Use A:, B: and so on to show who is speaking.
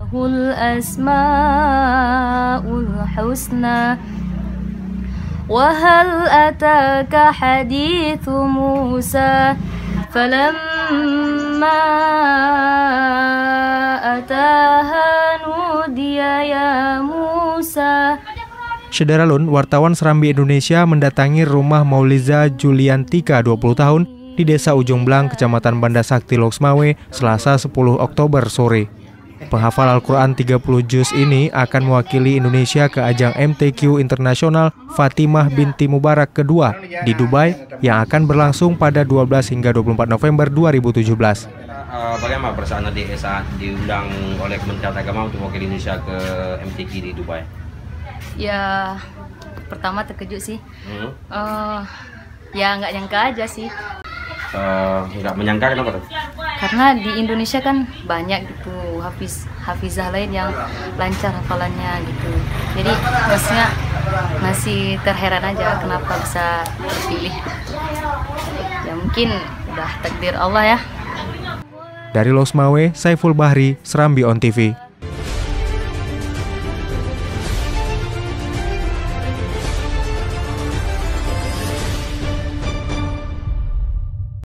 A: Lahul asmaul husna wa hal ataka hadithu Musa falamma ataha nudiya ya Musa.
B: Syederalun, wartawan Serambi Indonesia mendatangi rumah Mauliza Juliantika 20 tahun di Desa Ujung Blang, Kecamatan Banda Sakti, Loksmawe, Selasa 10 Oktober sore. Penghafal Al-Quran 30 juz ini akan mewakili Indonesia ke ajang MTQ Internasional Fatimah binti Mubarak kedua di Dubai yang akan berlangsung pada 12 hingga 24 November 2017.
C: Bagaimana perasaan adik saat diundang oleh Kementerian Agama untuk mewakili Indonesia ke MTQ di Dubai?
A: Ya, pertama terkejut sih. Ya nggak nyangka aja sih.
C: Nggak menyangka kenapa tuh?
A: Karena di Indonesia kan banyak gitu hafizah lain yang lancar hafalannya gitu. Jadi maksudnya masih terheran aja kenapa bisa terpilih. Ya mungkin udah takdir Allah ya.
B: Dari Loksmawe, Saiful Bahri, Serambi On TV.